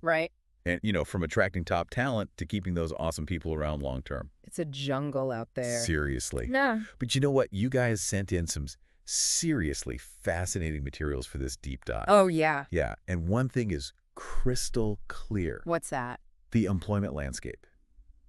Right. And, you know, from attracting top talent to keeping those awesome people around long term. It's a jungle out there. Seriously. Yeah. But you know what? You guys sent in some seriously fascinating materials for this deep dive. Oh, yeah. Yeah. And one thing is crystal clear. What's that? The employment landscape.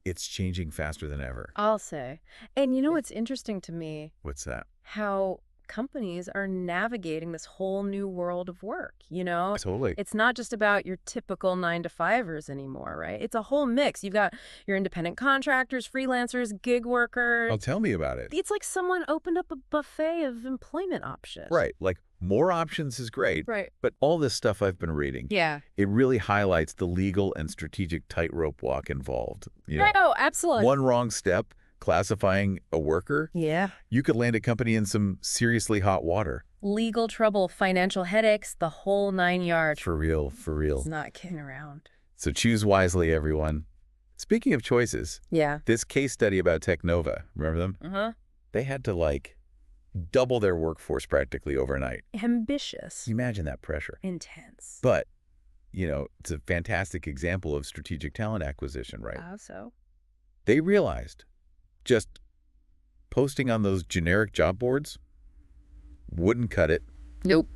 It's changing faster than ever. I'll say. And you know what's interesting to me? What's that? How companies are navigating this whole new world of work, you know? Totally. It's not just about your typical 9-to-5ers anymore, right? It's a whole mix. You've got your independent contractors, freelancers, gig workers. Oh, tell me about it. It's like someone opened up a buffet of employment options. Right. Like, more options is great. Right. But all this stuff I've been reading, Yeah. it really highlights the legal and strategic tightrope walk involved. You know, Oh, absolutely. one wrong step, classifying a worker, Yeah. you could land a company in some seriously hot water. Legal trouble, financial headaches, the whole 9 yards. For real, for real. It's not kidding around. So choose wisely, everyone. Speaking of choices, Yeah. this case study about Technova, remember them? Uh-huh. They had to, like, double their workforce practically overnight. Ambitious. Imagine that pressure. Intense. But, you know, it's a fantastic example of strategic talent acquisition, right? How so? They realized just posting on those generic job boards wouldn't cut it. Nope.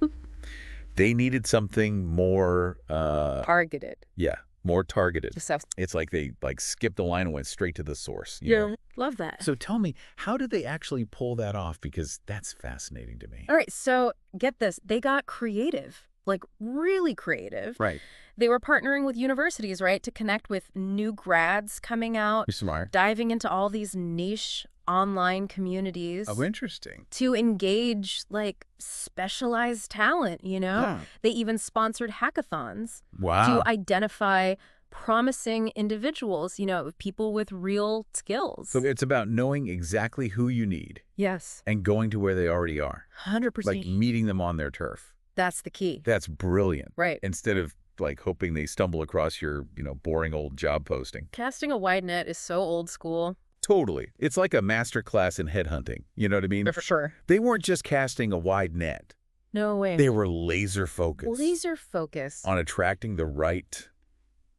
They needed something more, Targeted. yeah, more targeted. Just have, It's like they skipped the line and went straight to the source. You know? love that. So tell me, how did they actually pull that off? Because that's fascinating to me. All right, so get this. They got creative, like really creative. Right. They were partnering with universities, right, to connect with new grads coming out, You're smart. diving into all these niche online communities Oh, interesting. to engage like specialized talent, you know? Huh. They even sponsored hackathons Wow. to identify promising individuals, you know, people with real skills. So it's about knowing exactly who you need Yes, and going to where they already are. 100%. Like meeting them on their turf. That's the key. That's brilliant. Right. Instead of like hoping they stumble across your, you know, boring old job posting. Casting a wide net is so old school. Totally. It's like a masterclass in headhunting. You know what I mean? For sure. They weren't just casting a wide net. No way. They were laser focused. Laser focused. On attracting the right,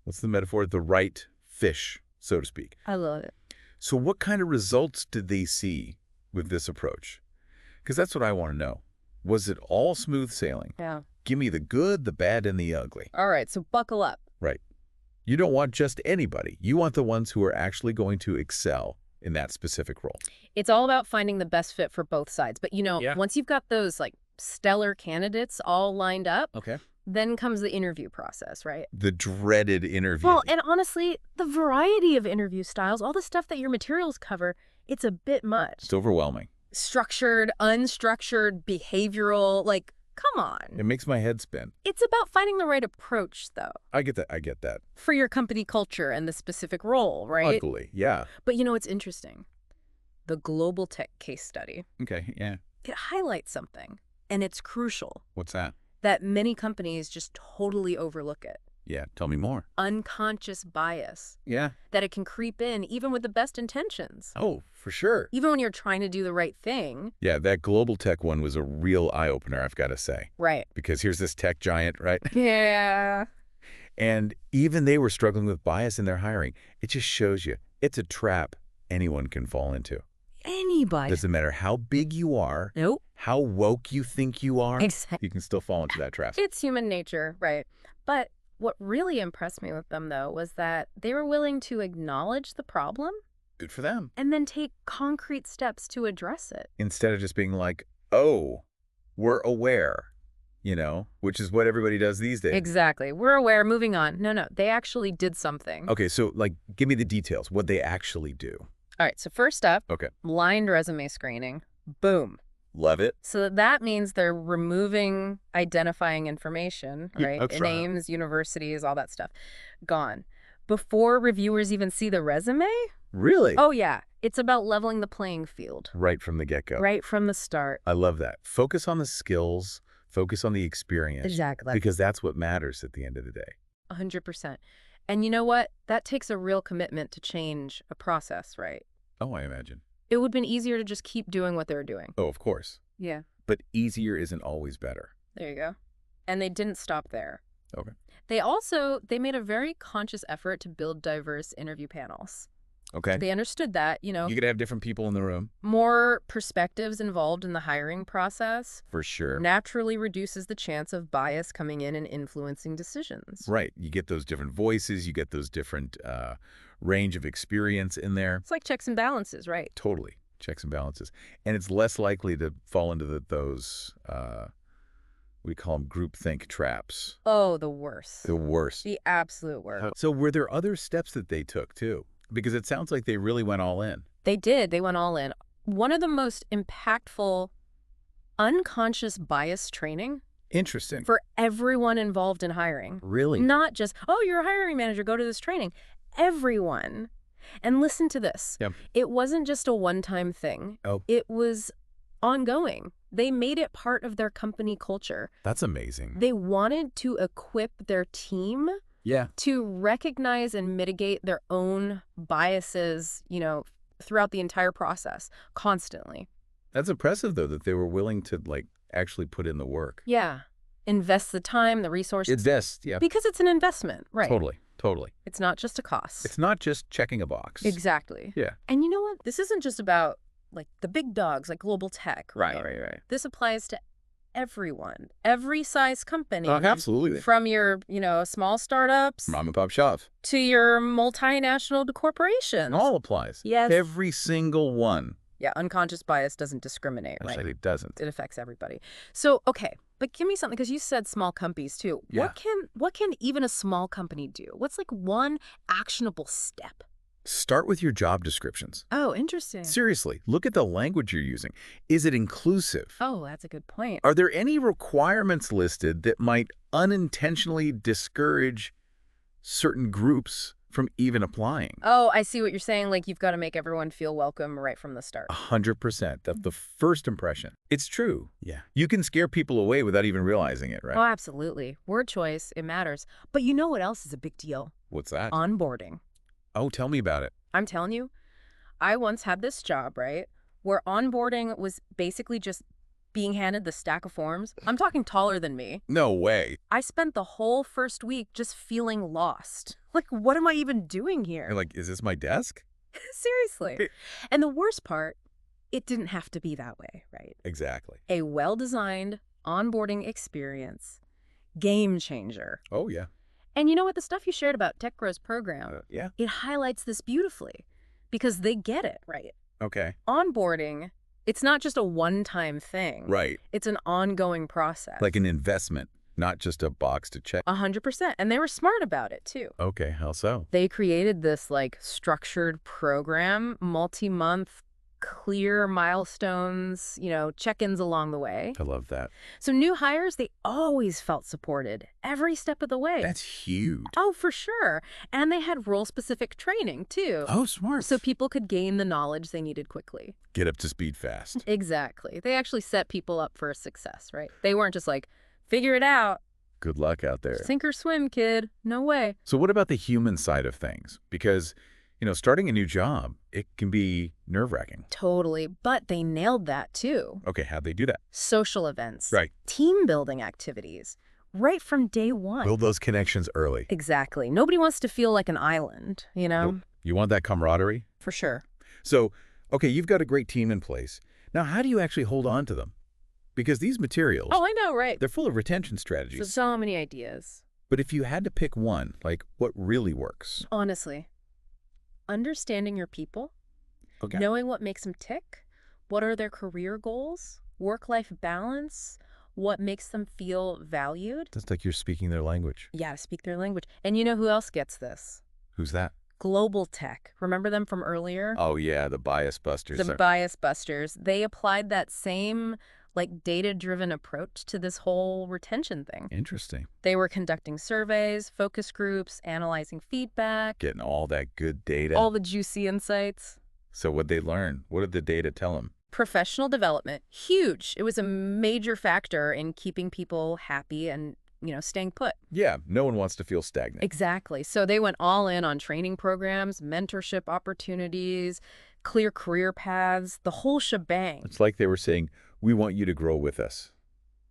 what's the metaphor? The right fish, so to speak. I love it. So what kind of results did they see with this approach? Because that's what I want to know. Was it all smooth sailing? Yeah. Give me the good, the bad, and the ugly. All right, so buckle up. Right. You don't want just anybody. You want the ones who are actually going to excel in that specific role. It's all about finding the best fit for both sides. But, you know, Yeah. once you've got those, like, stellar candidates all lined up, Okay. then comes the interview process, right? The dreaded interview. Well, and honestly, the variety of interview styles, all the stuff that your materials cover, it's a bit much. It's overwhelming. Structured, unstructured, behavioral, like, come on. It makes my head spin. It's about finding the right approach, though, I get that. I get that. for your company culture and the specific role, right? Luckily, yeah. But you know what's interesting? The global tech case study, Okay, yeah. it highlights something, and it's crucial, What's that? that many companies just totally overlook it. Yeah, tell me more. Unconscious bias, Yeah. that it can creep in even with the best intentions. Oh, for sure. Even when you're trying to do the right thing. Yeah, that global tech one was a real eye-opener, I've got to say. Right. Because here's this tech giant, right? Yeah. And even they were struggling with bias in their hiring. It just shows you it's a trap anyone can fall into. Anybody. Doesn't matter how big you are, Nope. how woke you think you are, Exactly. you can still fall into that trap. It's human nature, right? But what really impressed me with them, though, was that they were willing to acknowledge the problem Good for them. and then take concrete steps to address it. Instead of just being like, oh, we're aware, you know, which is what everybody does these days. Exactly. We're aware. Moving on. No. They actually did something. Okay, so like, give me the details, what they actually do. All right. So first up, Okay. blind resume screening. Boom. Love it. So that means they're removing identifying information, Yeah, right? that's right. Names, universities, all that stuff. Gone. Before reviewers even see the resume? Really? Oh, yeah. It's about leveling the playing field. Right from the get-go. Right from the start. I love that. Focus on the skills, focus on the experience. Exactly. Because that's what matters at the end of the day. 100%. And you know what? That takes a real commitment to change a process, right? Oh, I imagine. It would have been easier to just keep doing what they were doing. Oh, of course. Yeah. But easier isn't always better. There you go. And they didn't stop there. Okay. They made a very conscious effort to build diverse interview panels. Okay. They understood that, You could have different people in the room. more perspectives involved in the hiring process For sure. naturally reduces the chance of bias coming in and influencing decisions. Right. You get those different voices. You get those different range of experience in there. It's like checks and balances, right? Totally. Checks and balances. And it's less likely to fall into those, we call them groupthink traps. Oh, the worst. The worst. The absolute worst. So were there other steps that they took, too? Because it sounds like they really went all in. They did. They went all in. One of the most impactful unconscious bias training Interesting. for everyone involved in hiring. Really? Not just, oh, you're a hiring manager, go to this training. Everyone. And listen to this. Yep. It wasn't just a one-time thing. Oh. It was ongoing. They made it part of their company culture. That's amazing. They wanted to equip their team Yeah. to recognize and mitigate their own biases, throughout the entire process, constantly. That's impressive, though, that they were willing to, actually put in the work. Yeah. Invest the time, the resources. Invest, yeah. Because it's an investment, right? Totally, totally. It's not just a cost. It's not just checking a box. Exactly. Yeah. And you know what? This isn't just about, the big dogs, like global tech, right? Right. This applies to everyone, every size company. Oh, absolutely. From your, small startups Mom and pop shop. to your multinational corporations. It all applies. Yes. Every single one. Yeah, unconscious bias doesn't discriminate, right? Actually, it doesn't. It affects everybody. So, okay, but give me something, because you said small companies too. Yeah. What can even a small company do? What's one actionable step? Start with your job descriptions. Oh, interesting. Seriously, look at the language you're using. Is it inclusive? Oh, that's a good point. Are there any requirements listed that might unintentionally discourage certain groups from even applying? Oh, I see what you're saying. You've got to make everyone feel welcome right from the start. 100%. That's the first impression. It's true. Yeah. You can scare people away without even realizing it, right? Oh, absolutely. Word choice, it matters. But you know what else is a big deal? What's that? Onboarding. Oh, tell me about it. I'm telling you, I once had this job, right, where onboarding was basically just being handed the stack of forms. I'm talking taller than me. No way. I spent the whole first week just feeling lost. What am I even doing here? You're is this my desk? Seriously. And the worst part, it didn't have to be that way, right? Exactly. A well-designed onboarding experience. Game changer. Oh, yeah. And you know what? The stuff you shared about TechGrow's program, Yeah. it highlights this beautifully because they get it, right? Okay. Onboarding, it's not just a one-time thing. Right. It's an ongoing process. Like an investment, not just a box to check. 100%. And they were smart about it, too. Okay, how so? They created this, structured program, multi-month, clear milestones, check-ins along the way. I love that. So new hires, they always felt supported every step of the way. That's huge. Oh, for sure. And they had role-specific training, too. Oh, smart. So people could gain the knowledge they needed quickly. Get up to speed fast. Exactly. They actually set people up for success, right? They weren't just figure it out. Good luck out there. Sink or swim, kid. No way. So what about the human side of things? Because, starting a new job, it can be nerve-wracking. Totally. But they nailed that, too. Okay, how'd they do that? Social events. Right. Team-building activities. Right from day one. Build those connections early. Exactly. Nobody wants to feel like an island, Nope. You want that camaraderie? For sure. So, okay, you've got a great team in place. Now, how do you actually hold on to them? Because these materials, Oh, I know, right? they're full of retention strategies. So many ideas. But if you had to pick one, what really works? Honestly, understanding your people, Okay. knowing what makes them tick, what are their career goals, work-life balance, what makes them feel valued. That's like you're speaking their language. Yeah, to speak their language. And you know who else gets this? Who's that? Global tech. Remember them from earlier? Oh, yeah, the bias busters. The bias busters. They applied that same data-driven approach to this whole retention thing. Interesting. They were conducting surveys, focus groups, analyzing feedback, Getting all that good data. all the juicy insights. So what'd they learn? What did the data tell them? Professional development, huge. It was a major factor in keeping people happy and, staying put. Yeah, no one wants to feel stagnant. Exactly. So they went all in on training programs, mentorship opportunities, clear career paths, the whole shebang. It's like they were saying, we want you to grow with us.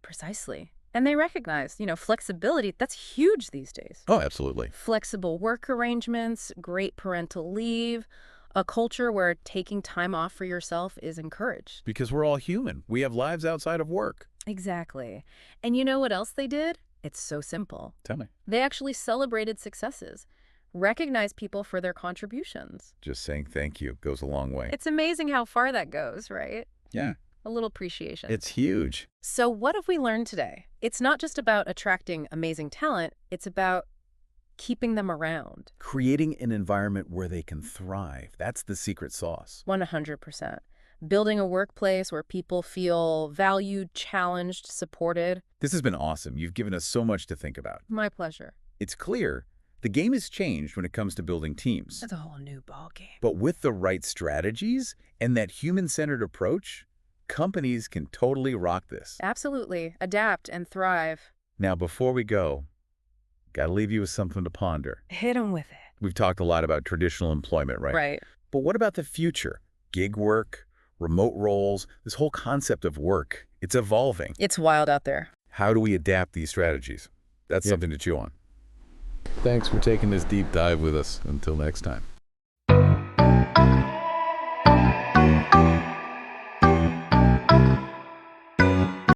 Precisely. And they recognize, flexibility, that's huge these days. Oh, absolutely. Flexible work arrangements, great parental leave, a culture where taking time off for yourself is encouraged. Because we're all human. We have lives outside of work. Exactly. And you know what else they did? It's so simple. Tell me. They actually celebrated successes, recognized people for their contributions. Just saying thank you goes a long way. It's amazing how far that goes, right? Yeah. A little appreciation. It's huge. So what have we learned today? It's not just about attracting amazing talent, it's about keeping them around. Creating an environment where they can thrive. That's the secret sauce. 100%. Building a workplace where people feel valued, challenged, supported. This has been awesome. You've given us so much to think about. My pleasure. It's clear the game has changed when it comes to building teams. It's a whole new ballgame. But with the right strategies and that human-centered approach, companies can totally rock this. Absolutely. Adapt and thrive. Now, before we go, gotta leave you with something to ponder. Hit 'em with it. We've talked a lot about traditional employment, right? Right. But what about the future? Gig work, remote roles, this whole concept of work, it's evolving. It's wild out there. How do we adapt these strategies? That's something to chew on. Thanks for taking this deep dive with us. Until next time.